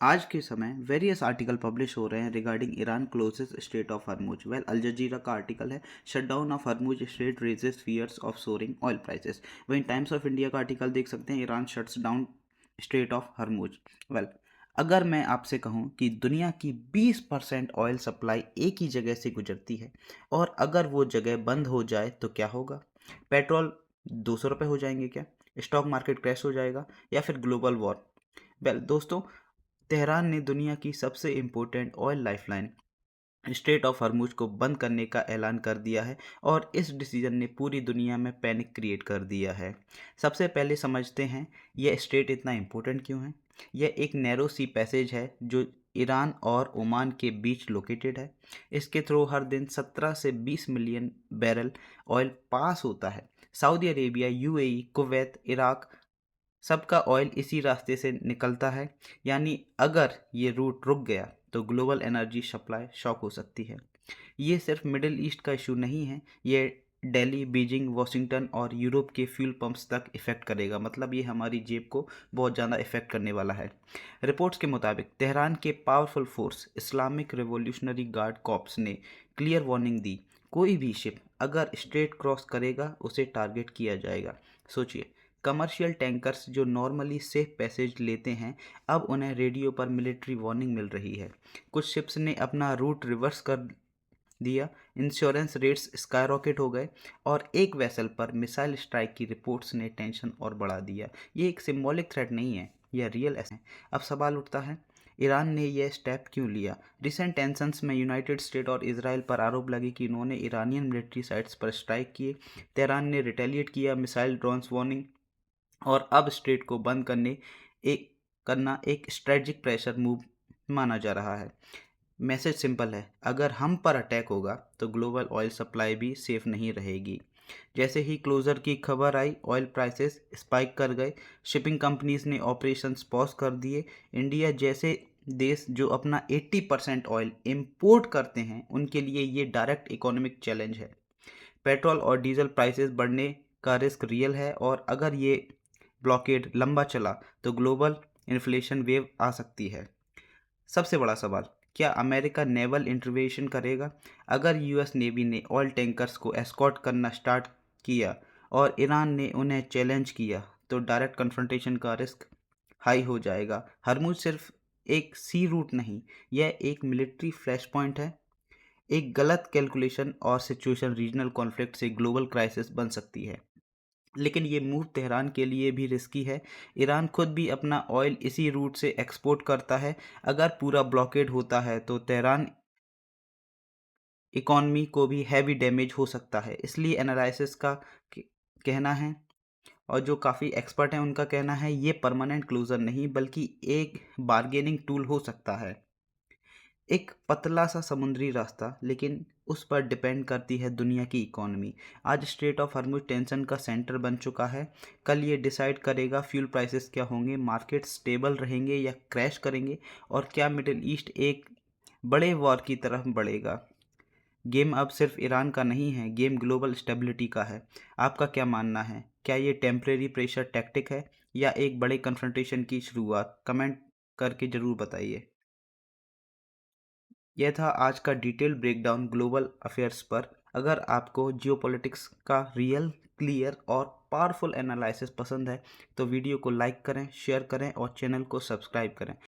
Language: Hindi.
आज के समय वेरियस आर्टिकल पब्लिश हो रहे हैं regarding Iran closes strait of Hormuz. Well, Al Jazeera का आर्टिकल है shutdown of Hormuz strait raises fears of soaring oil prices. वहीं टाइम्स ऑफ इंडिया का आर्टिकल देख सकते हैं Iran shuts down strait of Hormuz. Well, अगर मैं आपसे कहूं कि दुनिया की 20% ऑयल सप्लाई एक ही जगह से गुजरती है और अगर वो जगह बंद हो जाए तो क्या होगा? पेट्रोल 200 रुपये हो जाएंगे क्या? स्टॉक मार्केट क्रैश हो जाएगा या फिर ग्लोबल वॉर? वेल दोस्तों, तेहरान ने दुनिया की सबसे important oil lifeline strait of Hormuz को बंद करने का ऐलान कर दिया है और इस डिसीजन ने पूरी दुनिया में पैनिक क्रिएट कर दिया है। सबसे पहले समझते हैं यह स्ट्रेट इतना इम्पोर्टेंट क्यों है। यह एक नैरो सी पैसेज है जो ईरान और ओमान के बीच लोकेटेड है। इसके थ्रू हर दिन 17 से 20 मिलियन बैरल ऑयल पास होता है। Saudi Arabia, UAE, Kuwait, Iraq, सबका ऑयल इसी रास्ते से निकलता है। यानी अगर ये रूट रुक गया तो ग्लोबल एनर्जी सप्लाई शॉक हो सकती है। ये सिर्फ मिडिल ईस्ट का इशू नहीं है, ये दिल्ली, बीजिंग, वॉशिंगटन और यूरोप के फ्यूल पंप्स तक इफ़ेक्ट करेगा। मतलब ये हमारी जेब को बहुत ज़्यादा इफ़ेक्ट करने वाला है। रिपोर्ट्स के मुताबिक तेहरान के powerful force Islamic revolutionary guard corps ने क्लियर वार्निंग दी, कोई भी शिप अगर स्ट्रेट क्रॉस करेगा उसे टारगेट किया जाएगा। सोचिए, कमर्शियल टैंकर्स जो नॉर्मली सेफ पैसेज लेते हैं अब उन्हें रेडियो पर मिलिट्री वार्निंग मिल रही है। कुछ शिप्स ने अपना रूट रिवर्स कर दिया, इंश्योरेंस रेट्स स्काईरॉकेट हो गए और एक वेसल पर मिसाइल स्ट्राइक की रिपोर्ट्स ने टेंशन और बढ़ा दिया। ये एक सिंबॉलिक थ्रेट नहीं है, यह रियल है। अब सवाल उठता है, ईरान ने यह स्टेप क्यों लिया? रिसेंट टेंशंस में यूनाइटेड स्टेट और इसराइल पर आरोप लगे कि इन्होंने ईरानियन मिलिट्री साइट्स पर स्ट्राइक किए। तेहरान ने रिटेलिएट किया, मिसाइल ड्रोन्स वार्निंग, और अब स्ट्रेट को बंद करना एक स्ट्रेटजिक प्रेशर मूव माना जा रहा है। मैसेज सिंपल है, अगर हम पर अटैक होगा तो ग्लोबल ऑयल सप्लाई भी सेफ नहीं रहेगी। जैसे ही क्लोजर की खबर आई ऑयल प्राइसेस स्पाइक कर गए, शिपिंग कंपनीज ने ऑपरेशंस पॉज कर दिए। इंडिया जैसे देश जो अपना 80% ऑयल इंपोर्ट करते हैं उनके लिए ये डायरेक्ट इकोनॉमिक चैलेंज है। पेट्रोल और डीजल प्राइसेस बढ़ने का रिस्क रियल है और अगर ये ब्लॉकेड लंबा चला तो ग्लोबल इन्फ्लेशन वेव आ सकती है। सबसे बड़ा सवाल, क्या अमेरिका नेवल इंटरवेंशन करेगा? अगर यूएस नेवी ने ऑयल टैंकर्स को एस्कॉर्ट करना स्टार्ट किया और ईरान ने उन्हें चैलेंज किया तो डायरेक्ट कन्फ्रंटेशन का रिस्क हाई हो जाएगा। हरमुज सिर्फ एक सी रूट नहीं, यह एक मिलिट्री फ्लैश पॉइंट है। एक गलत कैलकुलेशन और सिचुएशन रीजनल कॉन्फ्लिक्ट से ग्लोबल क्राइसिस बन सकती है। लेकिन ये मूव तेहरान के लिए भी रिस्की है। ईरान खुद भी अपना ऑयल इसी रूट से एक्सपोर्ट करता है। अगर पूरा ब्लॉकेड होता है तो तेहरान इकॉनमी को भी हैवी डैमेज हो सकता है। इसलिए एनालिसिस का कहना है और जो काफ़ी एक्सपर्ट हैं उनका कहना है ये परमानेंट क्लोजर नहीं बल्कि एक बार्गेनिंग टूल हो सकता है। एक पतला सा समुद्री रास्ता, लेकिन उस पर डिपेंड करती है दुनिया की इकोनॉमी। आज स्ट्रेट ऑफ हॉर्मुज टेंशन का सेंटर बन चुका है। कल ये डिसाइड करेगा फ्यूल प्राइसेस क्या होंगे, मार्केट स्टेबल रहेंगे या क्रैश करेंगे, और क्या मिडिल ईस्ट एक बड़े वॉर की तरफ बढ़ेगा। गेम अब सिर्फ ईरान का नहीं है, गेम ग्लोबल स्टेबिलिटी का है। आपका क्या मानना है? क्या ये टेम्परेरी प्रेशर टैक्टिक है या एक बड़े कन्फ्रंटेशन की शुरुआत? कमेंट करके ज़रूर बताइए। यह था आज का डिटेल ब्रेकडाउन ग्लोबल अफेयर्स पर। अगर आपको जियोपॉलिटिक्स का रियल, क्लियर और पावरफुल एनालिसिस पसंद है तो वीडियो को लाइक करें, शेयर करें और चैनल को सब्सक्राइब करें।